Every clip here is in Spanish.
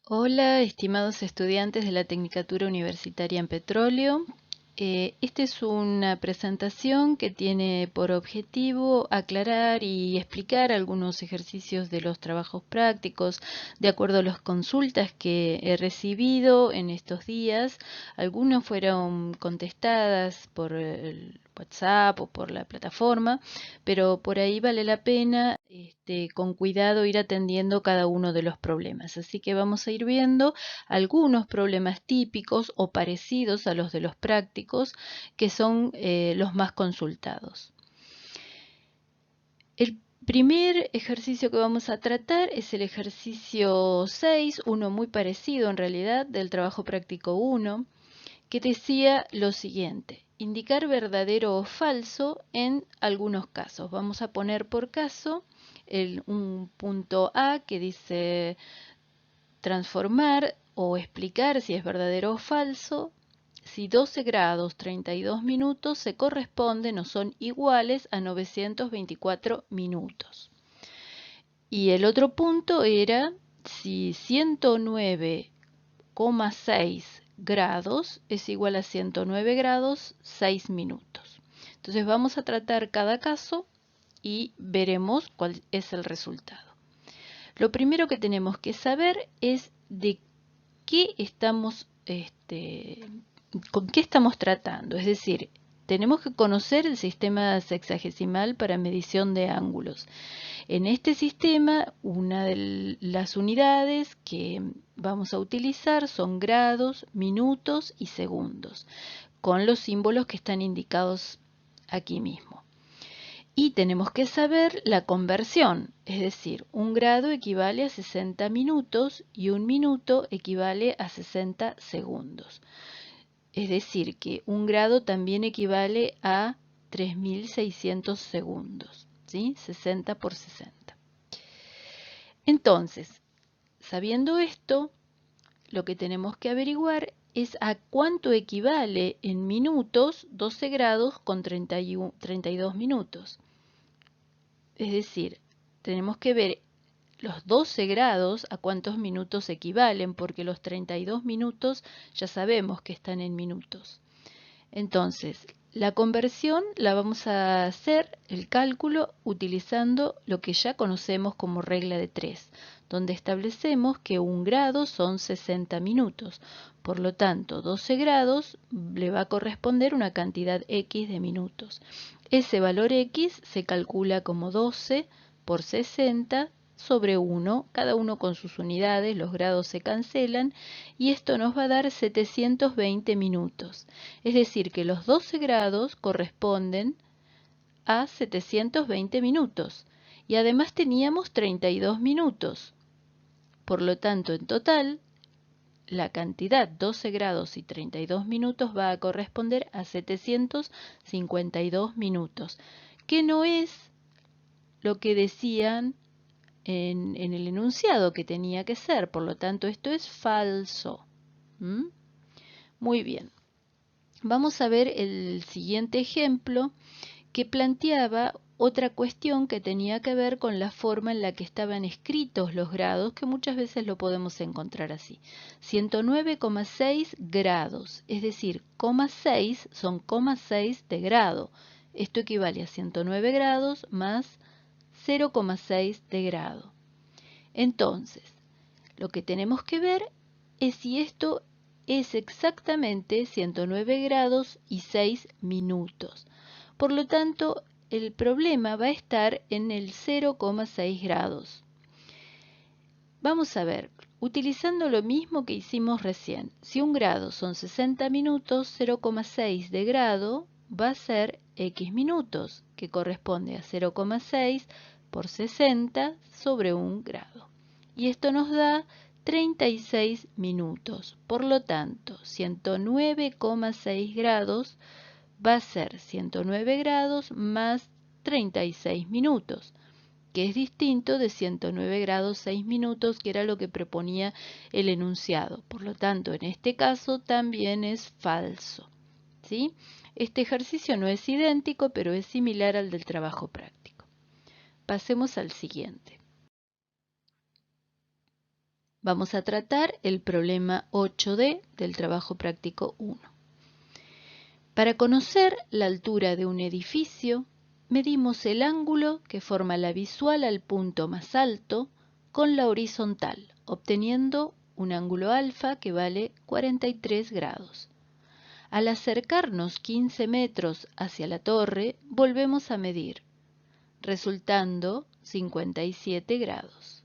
Hola, estimados estudiantes de la Tecnicatura Universitaria en Petróleo. Esta es una presentación que tiene por objetivo aclarar y explicar algunos ejercicios de los trabajos prácticos de acuerdo a las consultas que he recibido en estos días. Algunas fueron contestadas por el WhatsApp o por la plataforma, pero por ahí vale la pena con cuidado ir atendiendo cada uno de los problemas. Así que vamos a ir viendo algunos problemas típicos o parecidos a los de los prácticos, que son los más consultados. El primer ejercicio que vamos a tratar es el ejercicio 6, uno muy parecido en realidad del trabajo práctico 1, que decía lo siguiente: indicar verdadero o falso en algunos casos. Vamos a poner por caso un punto A que dice transformar o explicar si es verdadero o falso si 12 grados 32 minutos se corresponden o son iguales a 924 minutos. Y el otro punto era si 109,6 grados es igual a 109 grados 6 minutos. Entonces vamos a tratar cada caso y veremos cuál es el resultado. Lo primero que tenemos que saber es de qué estamos, con qué estamos tratando. Es decir, tenemos que conocer el sistema sexagesimal para medición de ángulos. En este sistema, una de las unidades que vamos a utilizar son grados, minutos y segundos, con los símbolos que están indicados aquí mismo. Y tenemos que saber la conversión, es decir, un grado equivale a 60 minutos y un minuto equivale a 60 segundos. Es decir, que un grado también equivale a 3600 segundos, ¿sí? 60 por 60. Entonces, sabiendo esto, lo que tenemos que averiguar es a cuánto equivale en minutos 12 grados con 32 minutos. Es decir, tenemos que ver los 12 grados a cuántos minutos equivalen, porque los 32 minutos ya sabemos que están en minutos. Entonces, la conversión la vamos a hacer, el cálculo, utilizando lo que ya conocemos como regla de 3, donde establecemos que un grado son 60 minutos. Por lo tanto, 12 grados le va a corresponder una cantidad X de minutos. Ese valor X se calcula como 12 por 60 sobre 1, cada uno con sus unidades, los grados se cancelan, y esto nos va a dar 720 minutos. Es decir, que los 12 grados corresponden a 720 minutos. Y además teníamos 32 minutos. Por lo tanto, en total, la cantidad 12 grados y 32 minutos va a corresponder a 752 minutos, que no es lo que decían en el enunciado que tenía que ser. Por lo tanto, esto es falso. ¿Mm? Muy bien. Vamos a ver el siguiente ejemplo que planteaba otra cuestión que tenía que ver con la forma en la que estaban escritos los grados, que muchas veces lo podemos encontrar así. 109,6 grados, es decir, 6 son 6 de grado. Esto equivale a 109 grados más 0,6 de grado. Entonces, lo que tenemos que ver es si esto es exactamente 109 grados y 6 minutos. Por lo tanto, el problema va a estar en el 0,6 grados. Vamos a ver, utilizando lo mismo que hicimos recién. Si un grado son 60 minutos, 0,6 de grado va a ser X minutos, que corresponde a 0,6 por 60 sobre 1 grado. Y esto nos da 36 minutos. Por lo tanto, 109,6 grados va a ser 109 grados más 36 minutos, que es distinto de 109 grados 6 minutos, que era lo que proponía el enunciado. Por lo tanto, en este caso también es falso, ¿sí? Este ejercicio no es idéntico, pero es similar al del trabajo práctico. Pasemos al siguiente. Vamos a tratar el problema 8D del trabajo práctico 1. Para conocer la altura de un edificio, medimos el ángulo que forma la visual al punto más alto con la horizontal, obteniendo un ángulo alfa que vale 43 grados. Al acercarnos 15 metros hacia la torre, volvemos a medir, resultando 57 grados.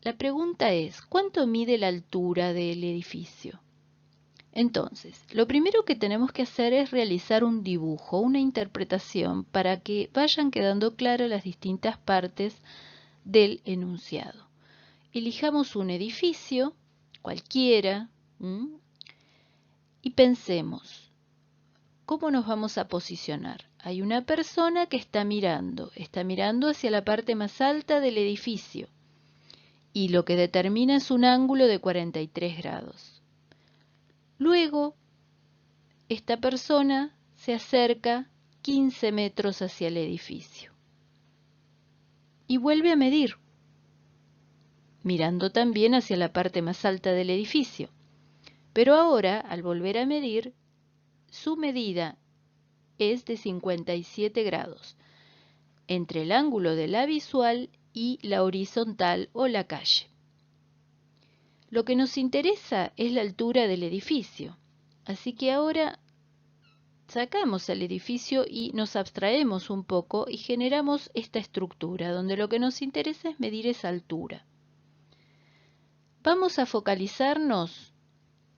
La pregunta es, ¿cuánto mide la altura del edificio? Entonces, lo primero que tenemos que hacer es realizar un dibujo, una interpretación, para que vayan quedando claras las distintas partes del enunciado. Elijamos un edificio, cualquiera, y pensemos, ¿cómo nos vamos a posicionar? Hay una persona que está mirando hacia la parte más alta del edificio, y lo que determina es un ángulo de 43 grados. Luego, esta persona se acerca 15 metros hacia el edificio y vuelve a medir, mirando también hacia la parte más alta del edificio. Pero ahora, al volver a medir, su medida es de 57 grados, entre el ángulo de la visual y la horizontal o la calle. Lo que nos interesa es la altura del edificio, así que ahora sacamos el edificio y nos abstraemos un poco y generamos esta estructura, donde lo que nos interesa es medir esa altura. Vamos a focalizarnos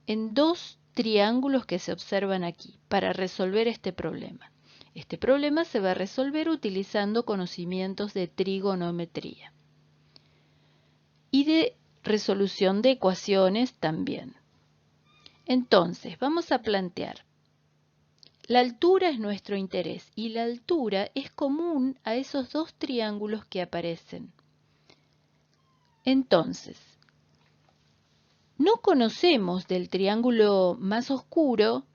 en dos triángulos que se observan aquí para resolver este problema. Este problema se va a resolver utilizando conocimientos de trigonometría y de resolución de ecuaciones también. Entonces, vamos a plantear, la altura es nuestro interés y la altura es común a esos dos triángulos que aparecen. Entonces, no conocemos del triángulo más oscuro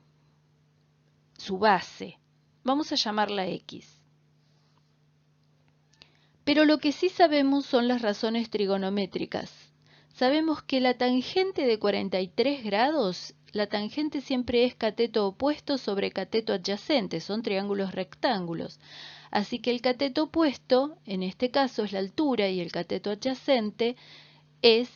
su base. Vamos a llamarla X. Pero lo que sí sabemos son las razones trigonométricas. Sabemos que la tangente de 43 grados, la tangente siempre es cateto opuesto sobre cateto adyacente, son triángulos rectángulos. Así que el cateto opuesto, en este caso es la altura, y el cateto adyacente es,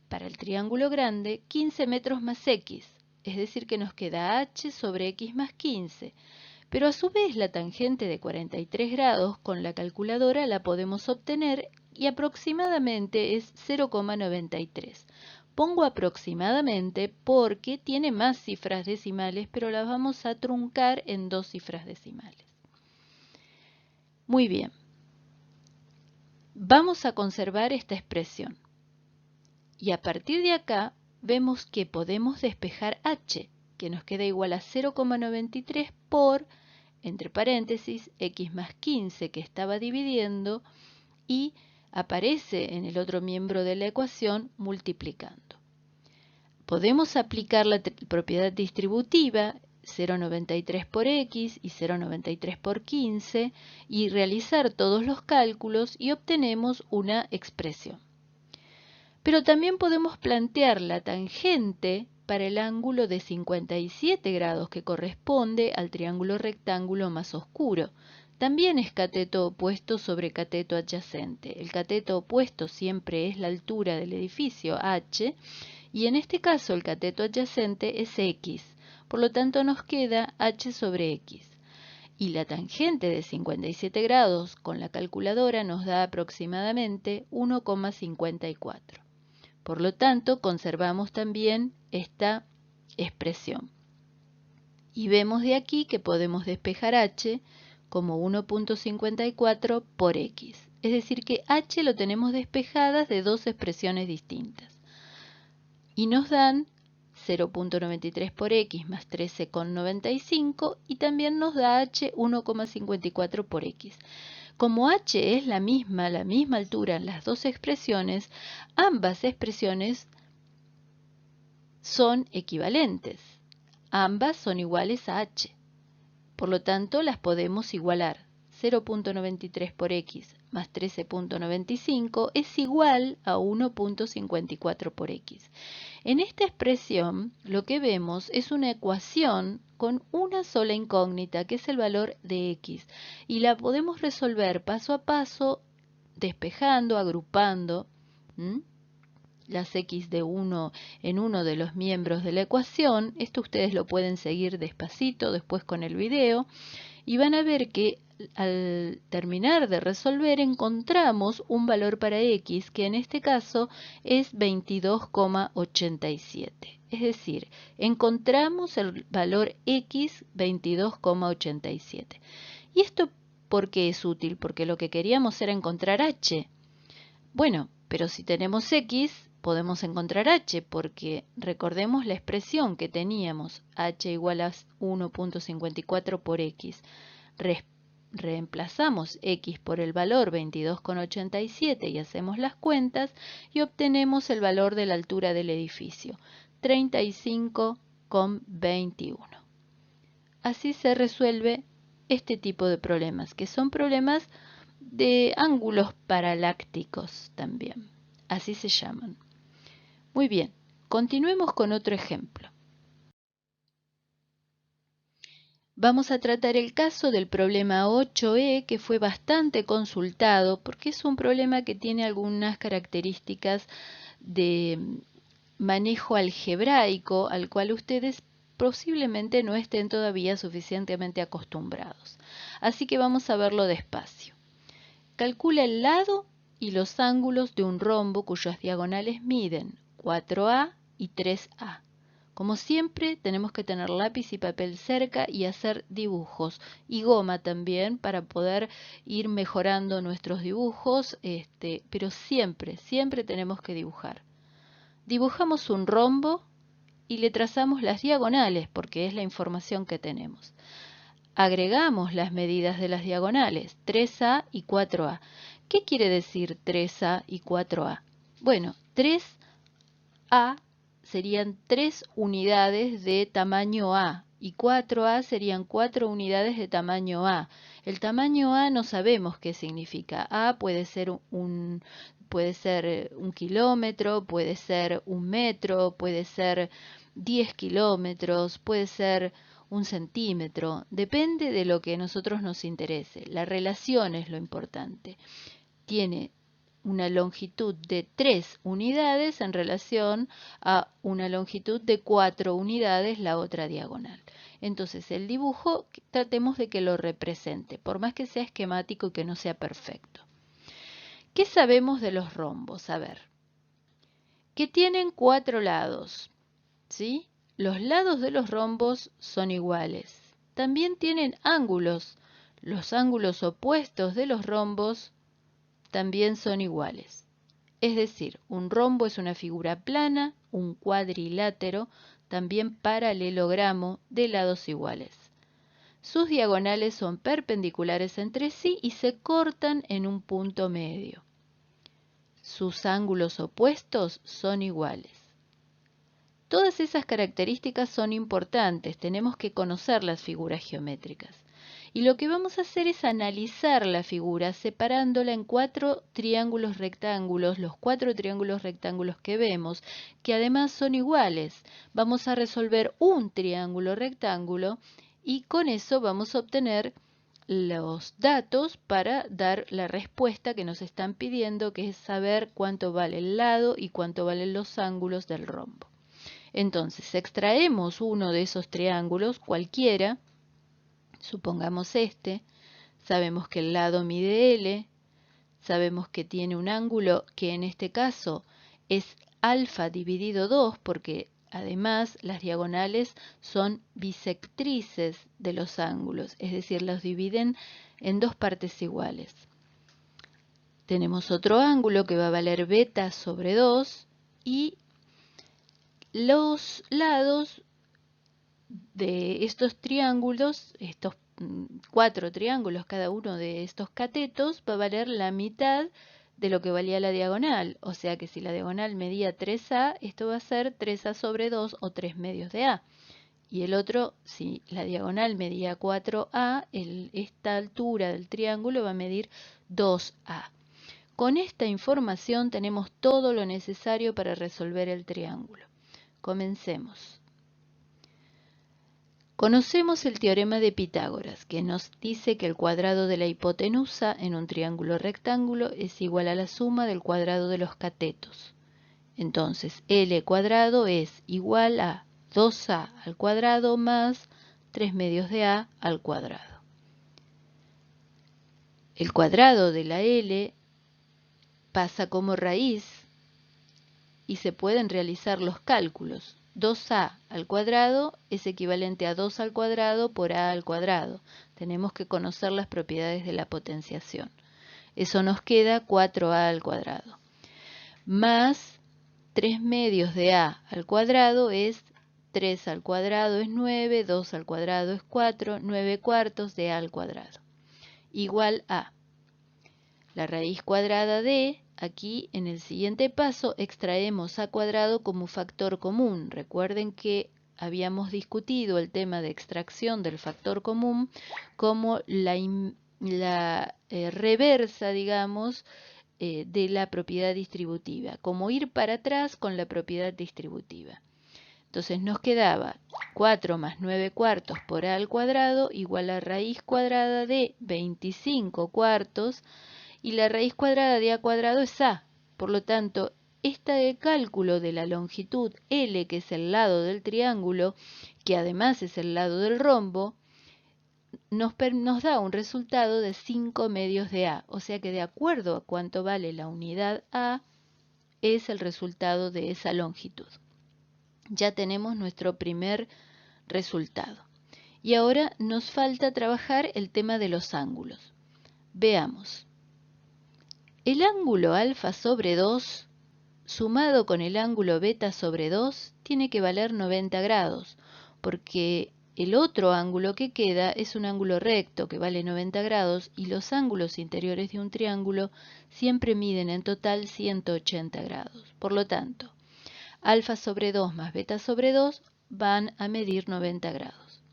para el triángulo grande, 15 metros más X, es decir que nos queda H sobre X más 15. Pero a su vez la tangente de 43 grados con la calculadora la podemos obtener y aproximadamente es 0,93. Pongo aproximadamente porque tiene más cifras decimales, pero las vamos a truncar en dos cifras decimales. Muy bien. Vamos a conservar esta expresión. Y a partir de acá vemos que podemos despejar h, que nos queda igual a 0,93 por, entre paréntesis, x más 15 que estaba dividiendo y aparece en el otro miembro de la ecuación multiplicando. Podemos aplicar la propiedad distributiva 0,93 por x y 0,93 por 15 y realizar todos los cálculos y obtenemos una expresión. Pero también podemos plantear la tangente para el ángulo de 57 grados que corresponde al triángulo rectángulo más oscuro. También es cateto opuesto sobre cateto adyacente. El cateto opuesto siempre es la altura del edificio h y en este caso el cateto adyacente es x. Por lo tanto nos queda h sobre x. Y la tangente de 57 grados con la calculadora nos da aproximadamente 1,54. Por lo tanto, conservamos también esta expresión. Y vemos de aquí que podemos despejar h como 1,54 por x. Es decir que h lo tenemos despejadas de dos expresiones distintas. Y nos dan 0,93 por x más 13,95 y también nos da h 1,54 por x. Como h es la misma altura en las dos expresiones, ambas expresiones son equivalentes. Ambas son iguales a h. Por lo tanto, las podemos igualar. 0,93 por x más 13.95 es igual a 1.54 por x. En esta expresión lo que vemos es una ecuación con una sola incógnita, que es el valor de x, y la podemos resolver paso a paso, despejando, agrupando las x de uno en uno de los miembros de la ecuación. Esto ustedes lo pueden seguir despacito después con el video, y van a ver que al terminar de resolver encontramos un valor para x que en este caso es 22,87. Es decir, encontramos el valor x 22,87. ¿Y esto por qué es útil? Porque lo que queríamos era encontrar h. Bueno, pero si tenemos x, podemos encontrar h, porque recordemos la expresión que teníamos, h igual a 1.54 por x. Reemplazamos x por el valor 22,87 y hacemos las cuentas y obtenemos el valor de la altura del edificio, 35,21. Así se resuelve este tipo de problemas, que son problemas de ángulos paralácticos también. Así se llaman. Muy bien, continuemos con otro ejemplo. Vamos a tratar el caso del problema 8e, que fue bastante consultado porque es un problema que tiene algunas características de manejo algebraico al cual ustedes posiblemente no estén todavía suficientemente acostumbrados. Así que vamos a verlo despacio. Calcula el lado y los ángulos de un rombo cuyas diagonales miden 4a y 3a. Como siempre, tenemos que tener lápiz y papel cerca y hacer dibujos y goma también para poder ir mejorando nuestros dibujos, pero siempre tenemos que dibujar. Dibujamos un rombo y le trazamos las diagonales porque es la información que tenemos. Agregamos las medidas de las diagonales, 3a y 4a. ¿Qué quiere decir 3a y 4a? Bueno, 3a serían 3 unidades de tamaño A y 4A serían 4 unidades de tamaño A. El tamaño A no sabemos qué significa. A puede ser un kilómetro, puede ser un metro, puede ser 10 kilómetros, puede ser un centímetro. Depende de lo que a nosotros nos interese. La relación es lo importante. Tiene una longitud de 3 unidades en relación a una longitud de 4 unidades la otra diagonal. Entonces el dibujo tratemos de que lo represente, por más que sea esquemático y que no sea perfecto. ¿Qué sabemos de los rombos? A ver, que tienen 4 lados, ¿sí? Los lados de los rombos son iguales. También tienen ángulos. Los ángulos opuestos de los rombos también son iguales. Es decir, un rombo es una figura plana, un cuadrilátero, también paralelogramo de lados iguales. Sus diagonales son perpendiculares entre sí y se cortan en un punto medio. Sus ángulos opuestos son iguales. Todas esas características son importantes, tenemos que conocer las figuras geométricas. Y lo que vamos a hacer es analizar la figura separándola en 4 triángulos rectángulos, los 4 triángulos rectángulos que vemos, que además son iguales. Vamos a resolver un triángulo rectángulo y con eso vamos a obtener los datos para dar la respuesta que nos están pidiendo, que es saber cuánto vale el lado y cuánto valen los ángulos del rombo. Entonces, extraemos uno de esos triángulos, cualquiera, supongamos este, sabemos que el lado mide L, sabemos que tiene un ángulo que en este caso es alfa dividido 2, porque además las diagonales son bisectrices de los ángulos, es decir, los dividen en dos partes iguales. Tenemos otro ángulo que va a valer beta sobre 2 y los lados de estos triángulos, estos 4 triángulos, cada uno de estos catetos va a valer la mitad de lo que valía la diagonal. O sea que si la diagonal medía 3A, esto va a ser 3A sobre 2 o 3 medios de A. Y el otro, si la diagonal medía 4A, esta altura del triángulo va a medir 2A. Con esta información tenemos todo lo necesario para resolver el triángulo. Comencemos. Conocemos el teorema de Pitágoras, que nos dice que el cuadrado de la hipotenusa en un triángulo rectángulo es igual a la suma del cuadrado de los catetos. Entonces, L cuadrado es igual a 2A al cuadrado más 3 medios de A al cuadrado. El cuadrado de la L pasa como raíz y se pueden realizar los cálculos. 2A al cuadrado es equivalente a 2 al cuadrado por A al cuadrado. Tenemos que conocer las propiedades de la potenciación. Eso nos queda 4A al cuadrado. Más 3 medios de A al cuadrado es 3 al cuadrado es 9, 2 al cuadrado es 4, 9 cuartos de A al cuadrado. Igual a la raíz cuadrada de, aquí en el siguiente paso extraemos A cuadrado como factor común. Recuerden que habíamos discutido el tema de extracción del factor común como la reversa, digamos, de la propiedad distributiva, como ir para atrás con la propiedad distributiva. Entonces nos quedaba 4 más 9 cuartos por A al cuadrado igual a raíz cuadrada de 25 cuartos, y la raíz cuadrada de A cuadrado es A. Por lo tanto, este cálculo de la longitud L, que es el lado del triángulo, que además es el lado del rombo, nos da un resultado de 5 medios de A. O sea que de acuerdo a cuánto vale la unidad A, es el resultado de esa longitud. Ya tenemos nuestro primer resultado. Y ahora nos falta trabajar el tema de los ángulos. Veamos. El ángulo alfa sobre 2 sumado con el ángulo beta sobre 2 tiene que valer 90 grados, porque el otro ángulo que queda es un ángulo recto que vale 90 grados y los ángulos interiores de un triángulo siempre miden en total 180 grados. Por lo tanto, alfa sobre 2 más beta sobre 2 van a medir 90 grados.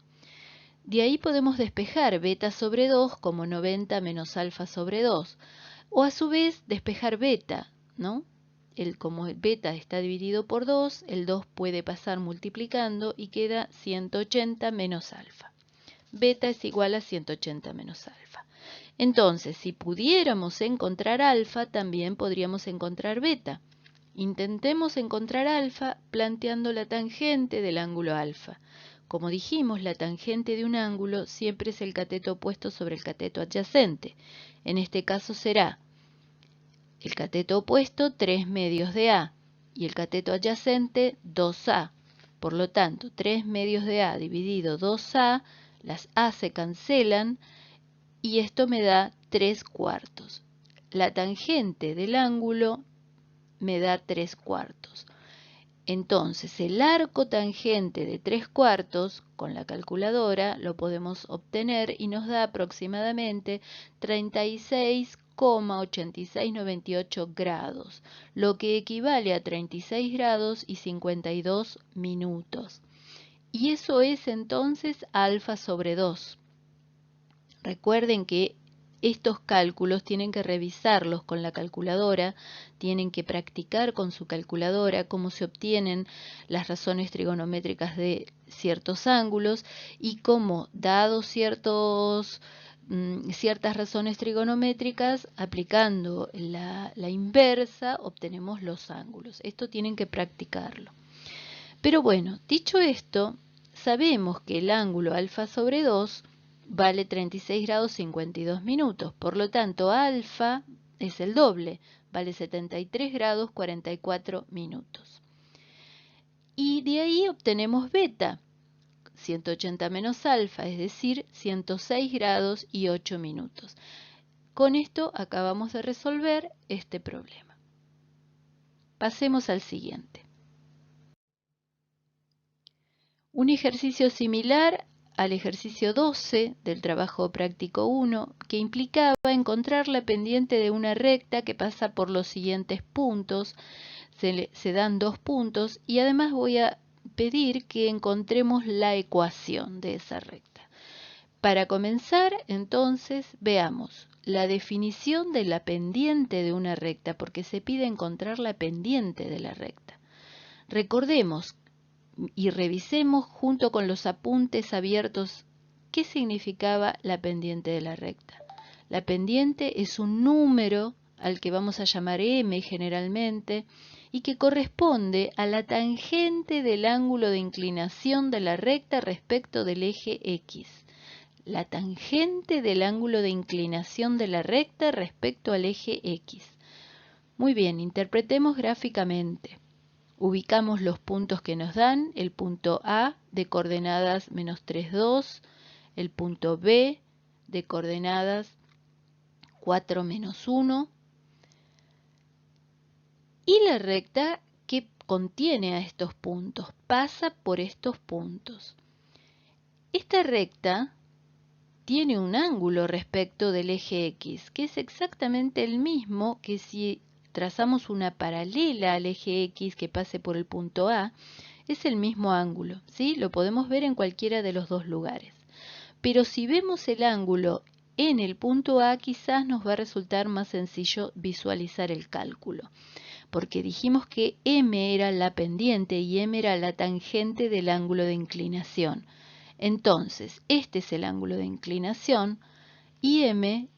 De ahí podemos despejar beta sobre 2 como 90 menos alfa sobre 2. O a su vez despejar beta, ¿no? Como el beta está dividido por 2, el 2 puede pasar multiplicando y queda 180 menos alfa. Beta es igual a 180 menos alfa. Entonces, si pudiéramos encontrar alfa, también podríamos encontrar beta. Intentemos encontrar alfa planteando la tangente del ángulo alfa. Como dijimos, la tangente de un ángulo siempre es el cateto opuesto sobre el cateto adyacente. En este caso será el cateto opuesto 3 medios de A y el cateto adyacente 2A. Por lo tanto, 3 medios de A dividido 2A, las A se cancelan y esto me da 3 cuartos. La tangente del ángulo me da 3 cuartos. Entonces, el arco tangente de 3 cuartos, con la calculadora, lo podemos obtener y nos da aproximadamente 36,8698 grados, lo que equivale a 36 grados y 52 minutos. Y eso es entonces alfa sobre 2. Recuerden que estos cálculos tienen que revisarlos con la calculadora, tienen que practicar con su calculadora cómo se obtienen las razones trigonométricas de ciertos ángulos y cómo, dados ciertas razones trigonométricas, aplicando la inversa, obtenemos los ángulos. Esto tienen que practicarlo. Pero bueno, dicho esto, sabemos que el ángulo alfa sobre 2 vale 36 grados 52 minutos. Por lo tanto, alfa es el doble, vale 73 grados 44 minutos. Y de ahí obtenemos beta, 180 menos alfa, es decir, 106 grados y 8 minutos. Con esto acabamos de resolver este problema. Pasemos al siguiente. Un ejercicio similar al ejercicio 12 del trabajo práctico 1, que implicaba encontrar la pendiente de una recta que pasa por los siguientes puntos. Se dan 2 puntos y además voy a pedir que encontremos la ecuación de esa recta. Para comenzar, entonces, veamos. la definición de la pendiente de una recta, porque se pide encontrar la pendiente de la recta. Recordemos y revisemos junto con los apuntes abiertos qué significaba la pendiente de la recta. La pendiente es un número al que vamos a llamar m generalmente y que corresponde a la tangente del ángulo de inclinación de la recta respecto del eje X. La tangente del ángulo de inclinación de la recta respecto al eje X. Muy bien, interpretemos gráficamente. Ubicamos los puntos que nos dan, el punto A de coordenadas menos 3, 2, el punto B de coordenadas 4, menos 1, y la recta que contiene a estos puntos, pasa por estos puntos. Esta recta tiene un ángulo respecto del eje X, que es exactamente el mismo que si trazamos una paralela al eje X que pase por el punto A, es el mismo ángulo, ¿sí? Lo podemos ver en cualquiera de los dos lugares. Pero si vemos el ángulo en el punto A, quizás nos va a resultar más sencillo visualizar el cálculo, porque dijimos que M era la pendiente y M era la tangente del ángulo de inclinación. Entonces, este es el ángulo de inclinación y M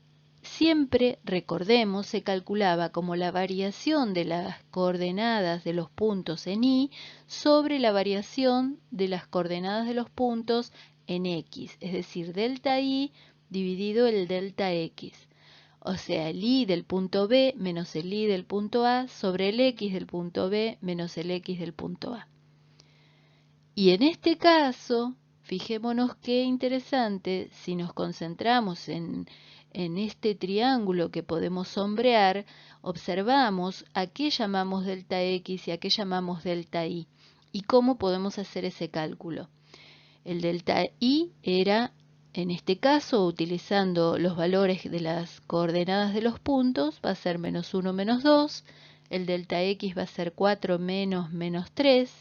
siempre, recordemos, se calculaba como la variación de las coordenadas de los puntos en Y sobre la variación de las coordenadas de los puntos en X, es decir, delta Y dividido el delta X. O sea, el Y del punto B menos el Y del punto A sobre el X del punto B menos el X del punto A. Y en este caso, fijémonos qué interesante, si nos concentramos en este triángulo que podemos sombrear, observamos a qué llamamos delta X y a qué llamamos delta Y, y cómo podemos hacer ese cálculo. El delta Y era, en este caso, utilizando los valores de las coordenadas de los puntos, va a ser menos 1, menos 2, el delta X va a ser 4 menos menos 3,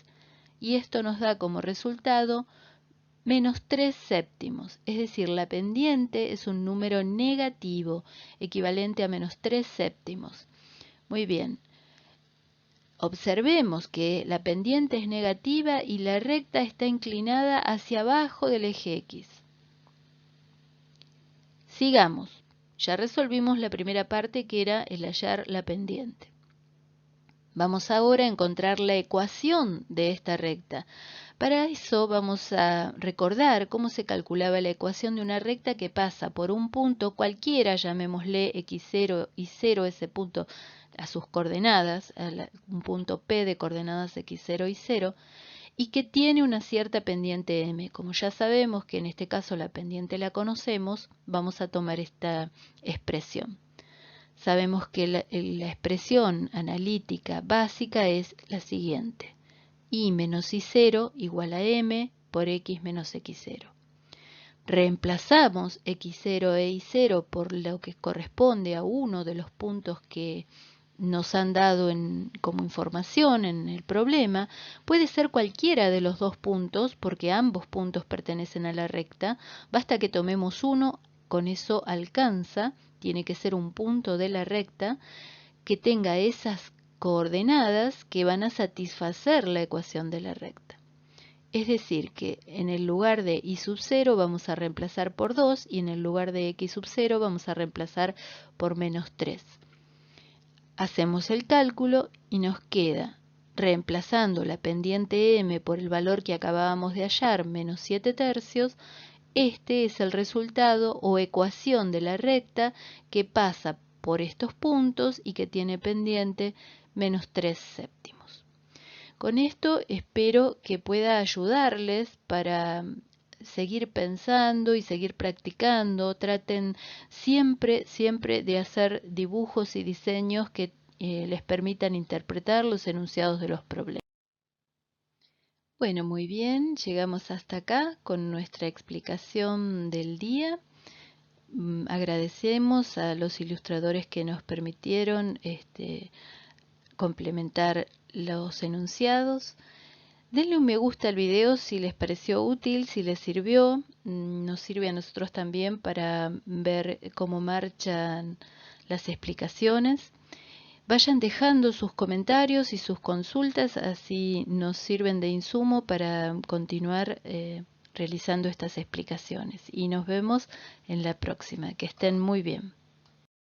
y esto nos da como resultado menos 3 séptimos, es decir, la pendiente es un número negativo, equivalente a menos 3 séptimos. Muy bien, observemos que la pendiente es negativa y la recta está inclinada hacia abajo del eje X. Sigamos, ya resolvimos la primera parte que era el hallar la pendiente. Vamos ahora a encontrar la ecuación de esta recta. Para eso vamos a recordar cómo se calculaba la ecuación de una recta que pasa por un punto cualquiera, llamémosle x0 y 0, ese punto a sus coordenadas, un punto P de coordenadas x0 y 0, y que tiene una cierta pendiente m. Como ya sabemos que en este caso la pendiente la conocemos, vamos a tomar esta expresión. Sabemos que la expresión analítica básica es la siguiente: y menos y0 igual a m por x menos x0. Reemplazamos x0 e y0 por lo que corresponde a uno de los puntos que nos han dado como información en el problema. Puede ser cualquiera de los dos puntos porque ambos puntos pertenecen a la recta. Basta que tomemos uno, con eso alcanza. Tiene que ser un punto de la recta que tenga esas coordenadas que van a satisfacer la ecuación de la recta. Es decir, que en el lugar de y sub 0 vamos a reemplazar por 2 y en el lugar de x sub 0 vamos a reemplazar por menos 3. Hacemos el cálculo y nos queda, reemplazando la pendiente m por el valor que acabábamos de hallar, menos 7 tercios, este es el resultado o ecuación de la recta que pasa por estos puntos y que tiene pendiente menos 3 séptimos. Con esto espero que pueda ayudarles para seguir pensando y seguir practicando. Traten siempre de hacer dibujos y diseños que les permitan interpretar los enunciados de los problemas. Bueno, muy bien, llegamos hasta acá con nuestra explicación del día. Agradecemos a los ilustradores que nos permitieron complementar los enunciados. Denle un me gusta al video si les pareció útil, si les sirvió. Nos sirve a nosotros también para ver cómo marchan las explicaciones. Vayan dejando sus comentarios y sus consultas, así nos sirven de insumo para continuar realizando estas explicaciones. Y nos vemos en la próxima. Que estén muy bien.